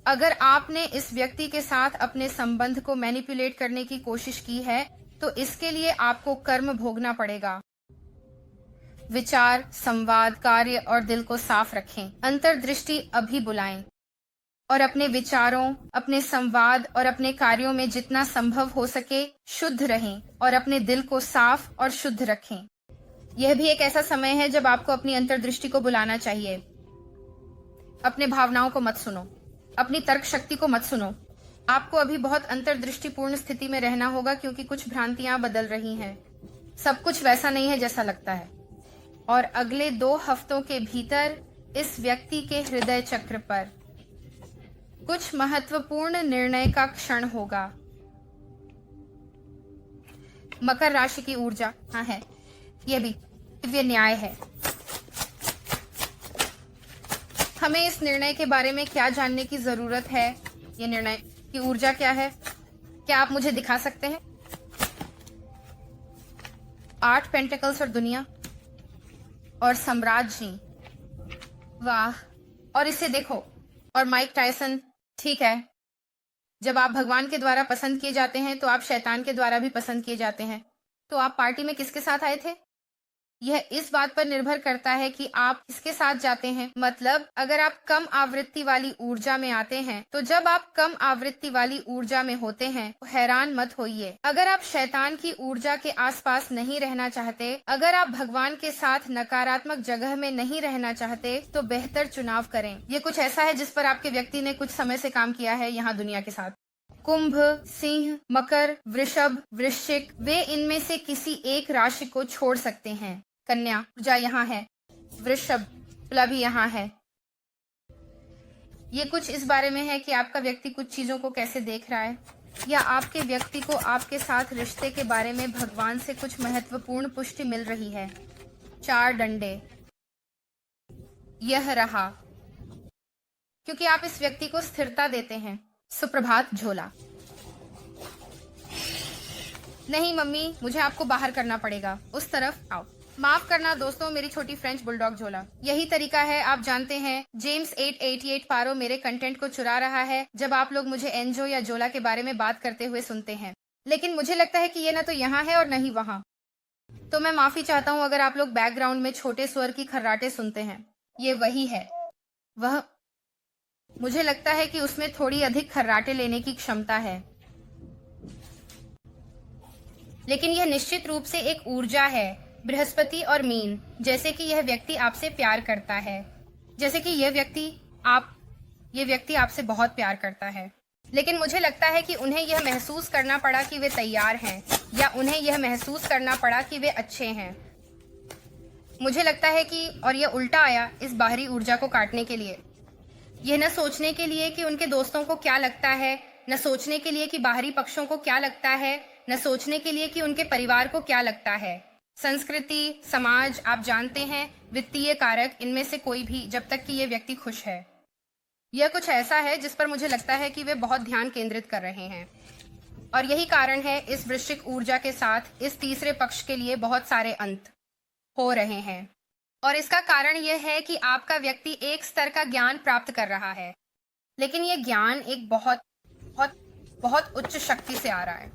अगर आपने इस व्यक्ति के साथ अपने संबंध को मैनिपुलेट करने की कोशिश की है, तो इसके लिए आपको कर्म भोगना पड़ेगा। विचार, संवाद, कार्य और दिल को साफ रखें। अंतर्दृष्टि अभी बुलाएं, और अपने विचारों, अपने संवाद और अपने कार्यों में जितना संभव हो सके शुद्ध रहें, और अपने दिल को साफ और शुद्ध रखें। यह भी एक ऐसा समय है जब आपको अपनी अंतर्दृष्टि को बुलाना चाहिए। अपने भावनाओं को मत सुनो, अपनी तर्क शक्ति को मत सुनो। आपको अभी बहुत अंतर्दृष्टिपूर्ण स्थिति में रहना होगा, क्योंकि कुछ भ्रांतियां बदल रही हैं। सब कुछ वैसा नहीं है जैसा लगता है, और अगले 2 हफ्तों के भीतर इस व्यक्ति के हृदय चक्र पर कुछ महत्वपूर्ण निर्णय का क्षण होगा। मकर राशि की ऊर्जा, हाँ है, यह भी दिव्य न्याय है। हमें इस निर्णय के बारे में क्या जानने की जरूरत है? ये निर्णय की ऊर्जा क्या है? क्या आप मुझे दिखा सकते हैं? 8 पेंटिकल्स और दुनिया। और सम्राज्ञी, वाह। और इसे देखो, और माइक टायसन। ठीक है, जब आप भगवान के द्वारा पसंद किए जाते हैं तो आप शैतान के द्वारा भी पसंद किए जाते हैं। तो आप पार्टी में किसके साथ आए थे? यह इस बात पर निर्भर करता है कि आप किसके साथ जाते हैं। मतलब अगर आप कम आवृत्ति वाली ऊर्जा में आते हैं, तो जब आप कम आवृत्ति वाली ऊर्जा में होते हैं तो हैरान मत होइए। अगर आप शैतान की ऊर्जा के आसपास नहीं रहना चाहते, अगर आप भगवान के साथ नकारात्मक जगह में नहीं रहना चाहते, तो बेहतर चुनाव करें। ये कुछ ऐसा है जिस पर आपके व्यक्ति ने कुछ समय से काम किया है यहाँ दुनिया के साथ। कुंभ, सिंह, मकर, वृषभ, वृश्चिक, वे इनमें से किसी एक राशि को छोड़ सकते हैं। कन्या ऊर्जा यहाँ है, वृषभ तुला भी यहाँ है। ये कुछ इस बारे में है कि आपका व्यक्ति कुछ चीजों को कैसे देख रहा है, या आपके व्यक्ति को आपके साथ रिश्ते के बारे में भगवान से कुछ महत्वपूर्ण पुष्टि मिल रही है। 4 डंडे, यह रहा, क्योंकि आप इस व्यक्ति को स्थिरता देते हैं। सुप्रभात झोला। नहीं मम्मी, मुझे आपको बाहर करना पड़ेगा। उस तरफ आओ। माफ करना दोस्तों, मेरी छोटी फ्रेंच बुलडॉग झोला। यही तरीका है, आप जानते हैं। जेम्स 888 पारो मेरे कंटेंट को चुरा रहा है जब आप लोग मुझे एनजो या जोला के बारे में बात करते हुए सुनते हैं, लेकिन मुझे लगता है कि ये ना तो यहाँ है और न ही वहाँ। तो मैं माफी चाहता हूँ अगर आप लोग बैकग्राउंड में छोटे स्वर की खर्राटे सुनते हैं। ये वही है, वह मुझे लगता है कि उसमें थोड़ी अधिक खर्राटे लेने की क्षमता है, लेकिन यह निश्चित रूप से एक ऊर्जा है। बृहस्पति और मीन, जैसे कि यह व्यक्ति आपसे प्यार करता है, जैसे कि ये व्यक्ति आपसे बहुत प्यार करता है, लेकिन मुझे लगता है कि उन्हें यह महसूस करना पड़ा कि वे तैयार हैं, या उन्हें यह महसूस करना पड़ा कि वे अच्छे हैं। मुझे लगता है कि और यह उल्टा आया इस बाहरी ऊर्जा को काटने के लिए। यह न सोचने के लिए कि उनके दोस्तों को क्या लगता है, न सोचने के लिए कि बाहरी पक्षों को क्या लगता है, न सोचने के लिए कि उनके परिवार को क्या लगता है। संस्कृति, समाज, आप जानते हैं, वित्तीय कारक, इनमें से कोई भी, जब तक कि ये व्यक्ति खुश है। यह कुछ ऐसा है जिस पर मुझे लगता है कि वे बहुत ध्यान केंद्रित कर रहे हैं, और यही कारण है इस वृश्चिक ऊर्जा के साथ इस तीसरे पक्ष के लिए बहुत सारे अंत हो रहे हैं। और इसका कारण यह है कि आपका व्यक्ति एक स्तर का ज्ञान प्राप्त कर रहा है, लेकिन यह ज्ञान एक बहुत बहुत बहुत उच्च शक्ति से आ रहा है।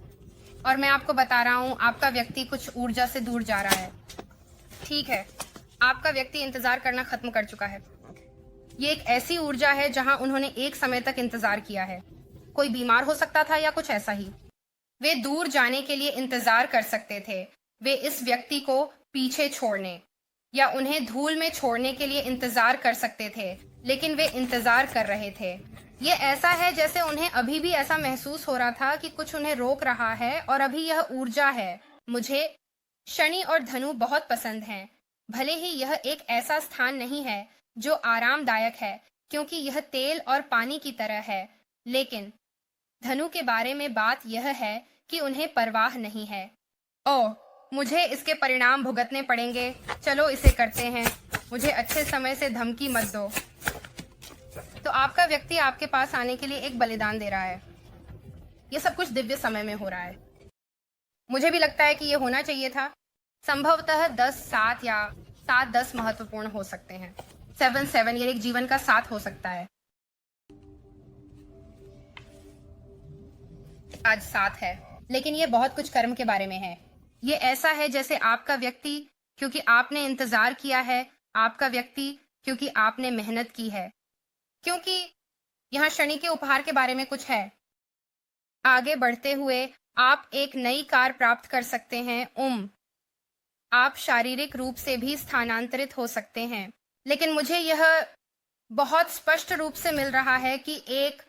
और मैं आपको बता रहा हूँ, आपका व्यक्ति कुछ ऊर्जा से दूर जा रहा है। ठीक है, आपका व्यक्ति इंतजार करना खत्म कर चुका है। ये एक ऐसी ऊर्जा है जहां उन्होंने एक समय तक इंतजार किया है। कोई बीमार हो सकता था या कुछ ऐसा ही। वे दूर जाने के लिए इंतजार कर सकते थे। वे इस व्यक्ति को पीछे छोड़ने या उन्हें धूल में छोड़ने के लिए इंतजार कर सकते थे, लेकिन वे इंतजार कर रहे थे। ये ऐसा है जैसे उन्हें अभी भी ऐसा महसूस हो रहा था कि कुछ उन्हें रोक रहा है, और अभी यह ऊर्जा है। मुझे शनि और धनु बहुत पसंद हैं। भले ही यह एक ऐसा स्थान नहीं है जो आरामदायक है, क्योंकि यह तेल और पानी की तरह है, लेकिन धनु के बारे में बात यह है कि उन्हें परवाह नहीं है। ओह, मुझे इसके परिणाम भुगतने पड़ेंगे। चलो इसे करते हैं। मुझे अच्छे समय से धमकी मत दो। तो आपका व्यक्ति आपके पास आने के लिए एक बलिदान दे रहा है। यह सब कुछ दिव्य समय में हो रहा है। मुझे भी लगता है कि यह होना चाहिए था। संभवतः 10-7 या 7-10 महत्वपूर्ण हो सकते हैं। 7-7 ये एक जीवन का 7 हो सकता है। आज 7 है, लेकिन यह बहुत कुछ कर्म के बारे में है। ये ऐसा है जैसे आपका व्यक्ति, क्योंकि आपने इंतजार किया है, आपका व्यक्ति क्योंकि आपने मेहनत की है, क्योंकि यहाँ शनि के उपहार के बारे में कुछ है। आगे बढ़ते हुए आप एक नई कार प्राप्त कर सकते हैं। आप शारीरिक रूप से भी स्थानांतरित हो सकते हैं, लेकिन मुझे यह बहुत स्पष्ट रूप से मिल रहा है कि एक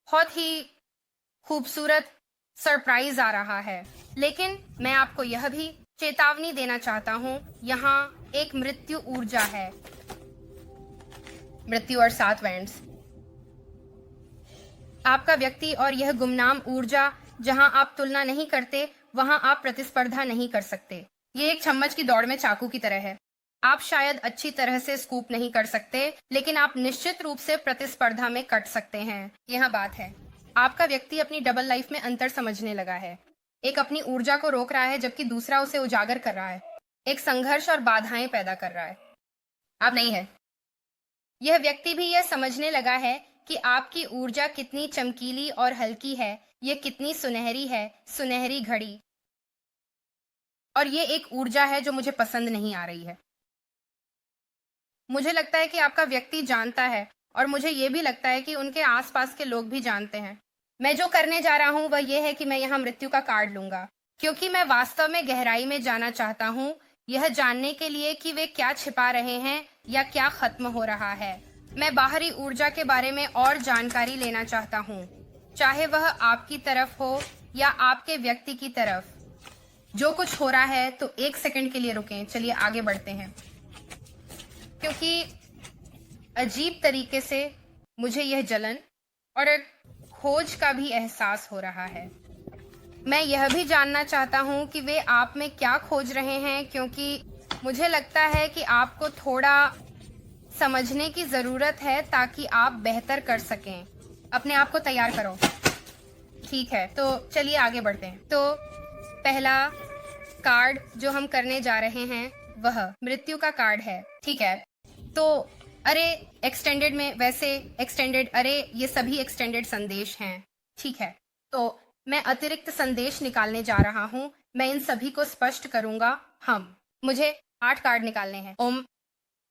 बहुत ही खूबसूरत सरप्राइज आ रहा है। लेकिन मैं आपको यह भी चेतावनी देना चाहता हूँ, यहाँ एक मृत्यु ऊर्जा है। मृत्यु और 7 वैंड्स। आपका व्यक्ति और यह गुमनाम ऊर्जा, जहां आप तुलना नहीं करते, वहां आप प्रतिस्पर्धा नहीं कर सकते। ये एक चम्मच की दौड़ में चाकू की तरह है। आप शायद अच्छी तरह से स्कूप नहीं कर सकते, लेकिन आप निश्चित रूप से प्रतिस्पर्धा में कट सकते हैं। यह बात है। आपका व्यक्ति अपनी डबल लाइफ में अंतर समझने लगा है। एक अपनी ऊर्जा को रोक रहा है, जबकि दूसरा उसे उजागर कर रहा है। एक संघर्ष और बाधाएं पैदा कर रहा है। आप नहीं है। यह व्यक्ति भी यह समझने लगा है कि आपकी ऊर्जा कितनी चमकीली और हल्की है, यह कितनी सुनहरी है, सुनहरी घड़ी। और ये एक ऊर्जा है जो मुझे पसंद नहीं आ रही है। मुझे लगता है कि आपका व्यक्ति जानता है और मुझे ये भी लगता है कि उनके आसपास के लोग भी जानते हैं। मैं जो करने जा रहा हूँ वह यह है कि मैं यहाँ मृत्यु का कार्ड लूंगा, क्योंकि मैं वास्तव में गहराई में जाना चाहता हूँ, यह जानने के लिए कि वे क्या छिपा रहे हैं या क्या खत्म हो रहा है। मैं बाहरी ऊर्जा के बारे में और जानकारी लेना चाहता हूँ, चाहे वह आपकी तरफ हो या आपके व्यक्ति की तरफ। जो कुछ हो रहा है, तो 1 सेकंड के लिए रुकें। चलिए आगे बढ़ते हैं, क्योंकि अजीब तरीके से मुझे यह जलन और एक खोज का भी एहसास हो रहा है। मैं यह भी जानना चाहता हूँ कि वे आप में क्या खोज रहे हैं, क्योंकि मुझे लगता है कि आपको थोड़ा समझने की ज़रूरत है ताकि आप बेहतर कर सकें। अपने आप को तैयार करो। ठीक है, तो चलिए आगे बढ़ते हैं। तो पहला कार्ड जो हम करने जा रहे हैं वह मृत्यु का कार्ड है। ठीक है, तो अरे एक्सटेंडेड में, वैसे एक्सटेंडेड, अरे ये सभी एक्सटेंडेड संदेश हैं। ठीक है, तो मैं अतिरिक्त संदेश निकालने जा रहा हूँ। मैं इन सभी को स्पष्ट करूंगा। मुझे 8 कार्ड निकालने हैं।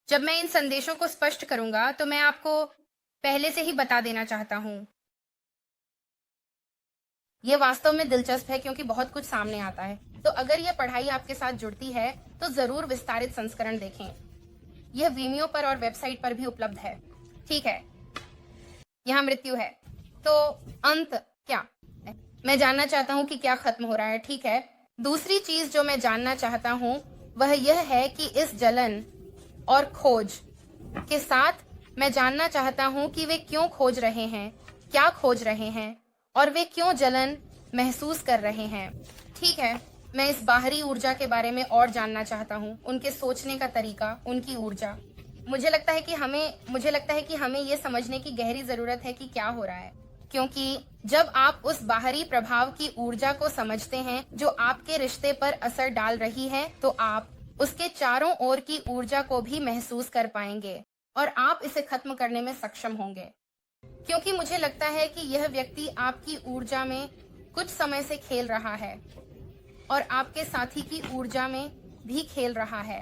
जब मैं इन संदेशों को स्पष्ट करूंगा तो मैं आपको पहले से ही बता देना चाहता हूँ, ये वास्तव में दिलचस्प है क्योंकि बहुत कुछ सामने आता है। तो अगर यह पढ़ाई आपके साथ जुड़ती है तो जरूर विस्तारित संस्करण देखें। यह वीमियो पर और वेबसाइट पर भी उपलब्ध है। ठीक है, यहाँ मृत्यु है, तो अंत क्या? मैं जानना चाहता हूँ कि क्या खत्म हो रहा है। ठीक है, दूसरी चीज जो मैं जानना चाहता हूँ वह यह है कि इस जलन और खोज के साथ मैं जानना चाहता हूँ कि वे क्यों खोज रहे हैं, क्या खोज रहे हैं, और वे क्यों जलन महसूस कर रहे हैं। ठीक है, मैं इस बाहरी ऊर्जा के बारे में और जानना चाहता हूँ, उनके सोचने का तरीका, उनकी ऊर्जा। मुझे लगता है कि हमें ये समझने की गहरी जरूरत है कि क्या हो रहा है, क्योंकि जब आप उस बाहरी प्रभाव की ऊर्जा को समझते हैं जो आपके रिश्ते पर असर डाल रही है, तो आप उसके चारों ओर की ऊर्जा को भी महसूस कर पाएंगे और आप इसे खत्म करने में सक्षम होंगे। क्योंकि मुझे लगता है कि यह व्यक्ति आपकी ऊर्जा में कुछ समय से खेल रहा है और आपके साथी की ऊर्जा में भी खेल रहा है।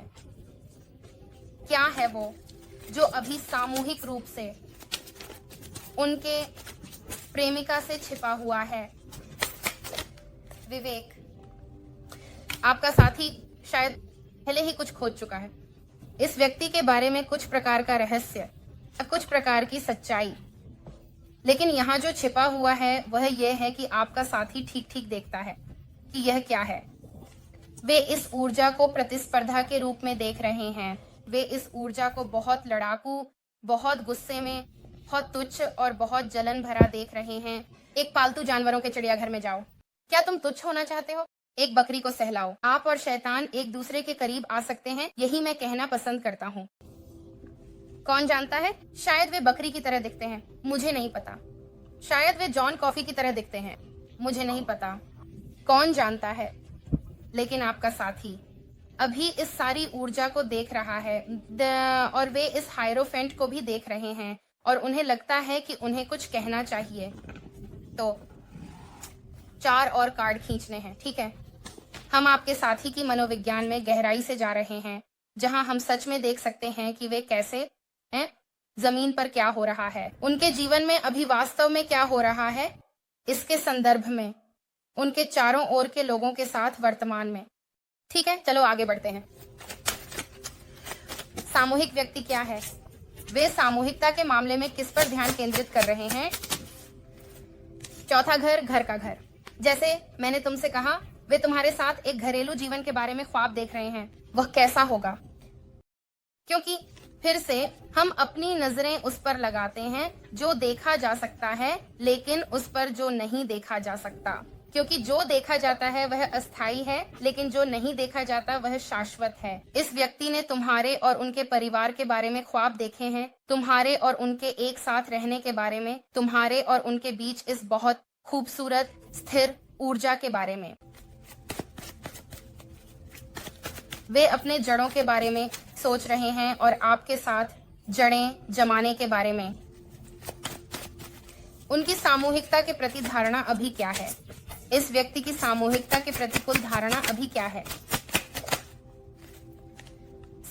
क्या है वो जो अभी सामूहिक रूप से उनके प्रेमिका से छिपा हुआ है? विवेक, आपका साथी शायद पहले ही कुछ खोज चुका है। इस व्यक्ति के बारे में कुछ प्रकार का रहस्य या कुछ प्रकार की सच्चाई, लेकिन यहाँ जो छिपा हुआ है वह यह है कि आपका साथी ठीक ठीक देखता है कि यह क्या है। वे इस ऊर्जा को प्रतिस्पर्धा के रूप में देख रहे हैं। वे इस ऊर्जा को बहुत लड़ाकू, बहुत गुस्से में, बहुत तुच्छ और बहुत जलन भरा देख रहे हैं। एक पालतू जानवरों के चिड़ियाघर में जाओ। क्या तुम तुच्छ होना चाहते हो? एक बकरी को सहलाओ। आप और शैतान एक दूसरे के करीब आ सकते हैं, यही मैं कहना पसंद करता हूँ। कौन जानता है, शायद वे बकरी की तरह दिखते हैं, मुझे नहीं पता। शायद वे जॉन कॉफी की तरह दिखते हैं, मुझे नहीं पता। कौन जानता है? लेकिन आपका साथी अभी इस सारी ऊर्जा को देख रहा है और वे इस हायरोफेंट को भी देख रहे हैं और उन्हें लगता है कि उन्हें कुछ कहना चाहिए। तो 4 और कार्ड खींचने हैं। ठीक है, हम आपके साथी की मनोविज्ञान में गहराई से जा रहे हैं, जहां हम सच में देख सकते हैं कि वे कैसे हैं, जमीन पर क्या हो रहा है, उनके जीवन में अभी वास्तव में क्या हो रहा है, इसके संदर्भ में उनके चारों ओर के लोगों के साथ वर्तमान में। ठीक है, चलो आगे बढ़ते हैं। सामूहिक व्यक्ति क्या है? वे सामूहिकता के मामले में किस पर ध्यान केंद्रित कर रहे हैं? चौथा घर, घर का घर। जैसे मैंने तुमसे कहा, वे तुम्हारे साथ एक घरेलू जीवन के बारे में ख्वाब देख रहे हैं। वह कैसा होगा? क्योंकि फिर से हम अपनी नजरें उस पर लगाते हैं जो देखा जा सकता है, लेकिन उस पर जो नहीं देखा जा सकता। क्योंकि जो देखा जाता है वह अस्थायी है, लेकिन जो नहीं देखा जाता वह शाश्वत है। इस व्यक्ति ने तुम्हारे और उनके परिवार के बारे में ख्वाब देखे हैं, तुम्हारे और उनके एक साथ रहने के बारे में, तुम्हारे और उनके बीच इस बहुत खूबसूरत स्थिर ऊर्जा के बारे में। वे अपने जड़ों के बारे में सोच रहे हैं और आपके साथ जड़ें जमाने के बारे में। उनकी सामूहिकता के प्रति धारणा अभी क्या है? इस व्यक्ति की सामूहिकता के प्रतिकूल धारणा अभी क्या है?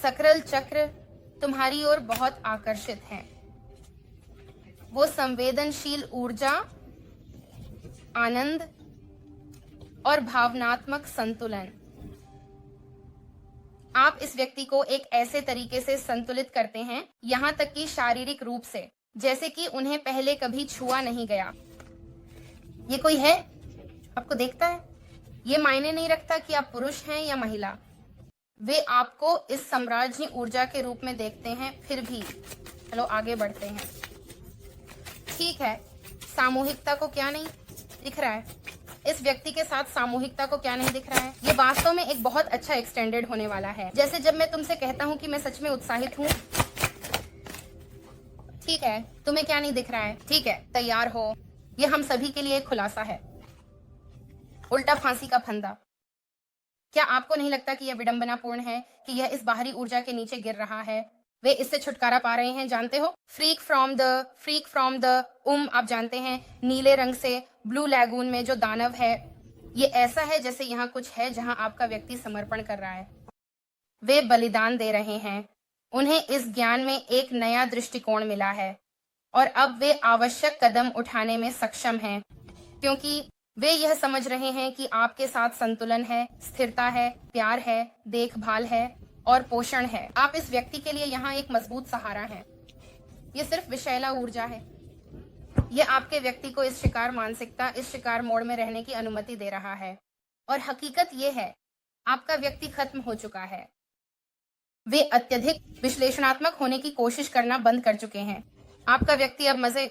सक्रिय चक्र तुम्हारी ओर बहुत आकर्षित हैं। वो संवेदनशील ऊर्जा, आनंद और भावनात्मक संतुलन। आप इस व्यक्ति को एक ऐसे तरीके से संतुलित करते हैं, यहां तक कि शारीरिक रूप से, जैसे कि उन्हें पहले कभी छुआ नहीं गया। ये कोई है आपको देखता है, ये मायने नहीं रखता कि आप पुरुष हैं या महिला। वे आपको इस साम्राज्य ऊर्जा के रूप में देखते हैं। फिर भी चलो आगे बढ़ते हैं। ठीक है, सामूहिकता को क्या नहीं दिख रहा है? इस व्यक्ति के साथ सामूहिकता को क्या नहीं दिख रहा है? ये वास्तव में एक बहुत अच्छा एक्सटेंडेड होने वाला है। जैसे जब मैं तुमसे कहता हूं कि मैं सच में उत्साहित हूं। ठीक है, तुम्हें क्या नहीं दिख रहा है? ठीक है, तैयार हो। ये हम सभी के लिए एक खुलासा है। उल्टा फांसी का फंदा। क्या आपको नहीं लगता कि यह विडंबनापूर्ण है कि यह इस बाहरी ऊर्जा के नीचे गिर रहा है? वे इससे छुटकारा पा रहे हैं, जानते हो? फ्रीक फ्रॉम द आप जानते हैं, नीले रंग से ब्लू लैगून में जो दानव है, ये ऐसा है जैसे यहाँ कुछ है जहाँ आपका व्यक्ति समर्पण कर रहा है। वे बलिदान दे रहे हैं। उन्हें इस ज्ञान में एक नया दृष्टिकोण मिला है और अब वे आवश्यक कदम उठाने में सक्षम हैं, क्योंकि वे यह समझ रहे हैं कि आपके साथ संतुलन है, स्थिरता है, प्यार है, देखभाल है और पोषण है। आप इस व्यक्ति के लिए यहाँ एक मजबूत सहारा हैं। ये सिर्फ विषैला ऊर्जा है। ये आपके व्यक्ति को इस शिकार मानसिकता, इस शिकार मोड में रहने की अनुमति दे रहा है। और हकीकत ये है, आपका व्यक्ति खत्म हो चुका है। वे अत्यधिक विश्लेषणात्मक होने की कोशिश करना बंद कर चुके हैं। आपका व्यक्ति अब मजे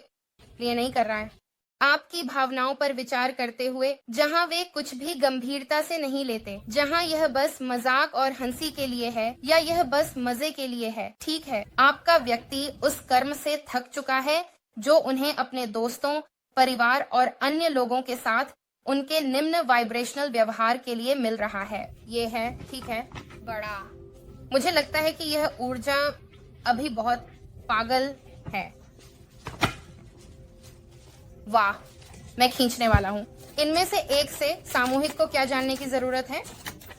लिए नहीं कर रहा है। आपकी भावनाओं पर विचार करते हुए, जहां वे कुछ भी गंभीरता से नहीं लेते, जहां यह बस मजाक और हंसी के लिए है या यह बस मजे के लिए है। ठीक है, आपका व्यक्ति उस कर्म से थक चुका है जो उन्हें अपने दोस्तों, परिवार और अन्य लोगों के साथ उनके निम्न वाइब्रेशनल व्यवहार के लिए मिल रहा है। ये है, ठीक है, बड़ा। मुझे लगता है कि यह ऊर्जा अभी बहुत पागल है। वाह, मैं खींचने वाला हूँ। इनमें से एक से सामूहिक को क्या जानने की जरूरत है?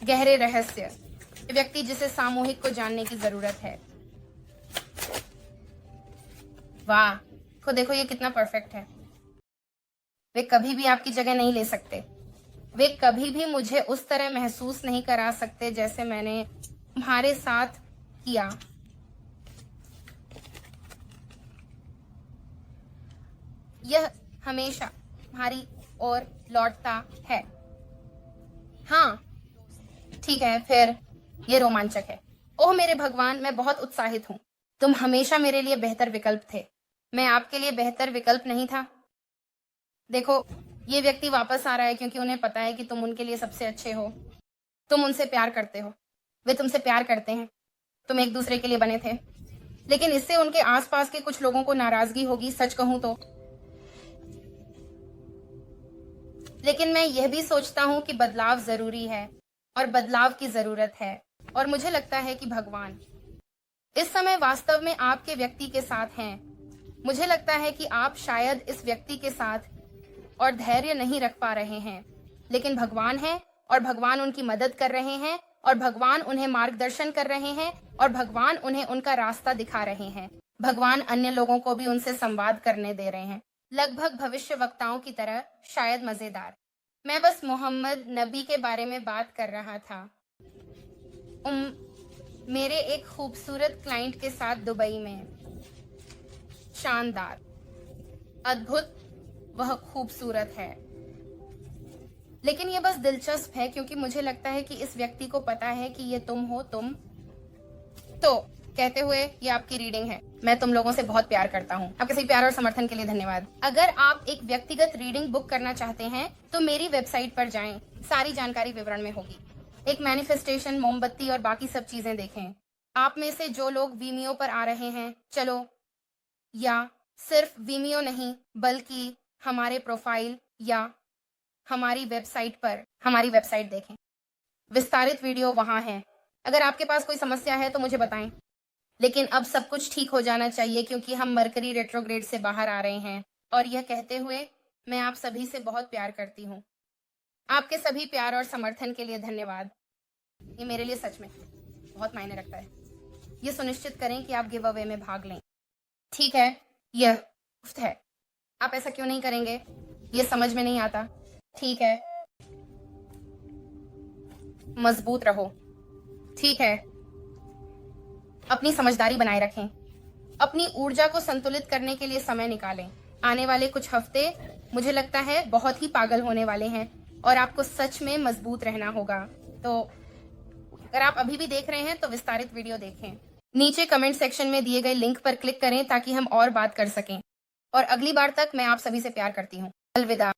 गहरे रहस्य। व्यक्ति जिसे सामूहिक को जानने की जरूरत है। वाह, को देखो ये कितना परफेक्ट है। वे कभी भी आपकी जगह नहीं ले सकते। वे कभी भी मुझे उस तरह महसूस नहीं करा सकते जैसे मैंने तुम्हारे साथ किया। यह हमेशा तुम्हारी ओर लौटता है। हाँ, ठीक है, फिर ये रोमांचक है। ओह मेरे भगवान, मैं बहुत उत्साहित हूँ। तुम हमेशा मेरे लिए बेहतर विकल्प थे। मैं आपके लिए बेहतर विकल्प नहीं था। देखो, ये व्यक्ति वापस आ रहा है क्योंकि उन्हें पता है कि तुम उनके लिए सबसे अच्छे हो। तुम उनसे प्यार करते हो, वे तुमसे प्यार करते हैं। तुम एक दूसरे के लिए बने थे, लेकिन इससे उनके आसपास के कुछ लोगों को नाराजगी होगी, सच कहूं तो। लेकिन मैं यह भी सोचता हूं कि बदलाव जरूरी है और बदलाव की जरूरत है। और मुझे लगता है कि भगवान इस समय वास्तव में आपके व्यक्ति के साथ हैं। मुझे लगता है कि आप शायद इस व्यक्ति के साथ और धैर्य नहीं रख पा रहे हैं, लेकिन भगवान है और भगवान उनकी मदद कर रहे हैं और भगवान उन्हें मार्गदर्शन कर रहे हैं और भगवान उन्हें उनका रास्ता दिखा रहे हैं। भगवान अन्य लोगों को भी उनसे संवाद करने दे रहे हैं, लगभग भविष्य वक्ताओं की तरह, शायद मजेदार। मैं बस मोहम्मद नबी के बारे में बात कर रहा था। मेरे एक खूबसूरत क्लाइंट के साथ दुबई में। शानदार, अद्भुत, वह खूबसूरत है। लेकिन यह बस दिलचस्प है क्योंकि मुझे लगता है कि इस व्यक्ति को पता है कि ये तुम हो। तुम तो कहते हुए ये आपकी रीडिंग है। मैं तुम लोगों से बहुत प्यार करता हूँ। आपके सही प्यार और समर्थन के लिए धन्यवाद। अगर आप एक व्यक्तिगत रीडिंग बुक करना चाहते हैं तो मेरी वेबसाइट पर जाएं, सारी जानकारी विवरण में होगी। एक मैनिफेस्टेशन, मोमबत्ती और बाकी सब चीजें देखें। आप में से जो लोग वीमियो पर आ रहे हैं, चलो, या सिर्फ वीमियो नहीं बल्कि हमारे प्रोफाइल या हमारी वेबसाइट पर हमारी वेबसाइट देखें। विस्तारित वीडियो वहां है। अगर आपके पास कोई समस्या है तो मुझे बताएं। लेकिन अब सब कुछ ठीक हो जाना चाहिए क्योंकि हम मरकरी रेट्रोग्रेड से बाहर आ रहे हैं। और यह कहते हुए मैं आप सभी से बहुत प्यार करती हूँ। आपके सभी प्यार और समर्थन के लिए धन्यवाद। ये मेरे लिए सच में बहुत मायने रखता है। ये सुनिश्चित करें कि आप गिव अवे में भाग लें। ठीक है, यह मुफ्त है। आप ऐसा क्यों नहीं करेंगे? ये समझ में नहीं आता। ठीक है, मजबूत रहो। ठीक है, अपनी समझदारी बनाए रखें। अपनी ऊर्जा को संतुलित करने के लिए समय निकालें। आने वाले कुछ हफ्ते मुझे लगता है बहुत ही पागल होने वाले हैं और आपको सच में मजबूत रहना होगा। तो अगर आप अभी भी देख रहे हैं तो विस्तारित वीडियो देखें। नीचे कमेंट सेक्शन में दिए गए लिंक पर क्लिक करें ताकि हम और बात कर सकें। और अगली बार तक मैं आप सभी से प्यार करती हूँ। अलविदा।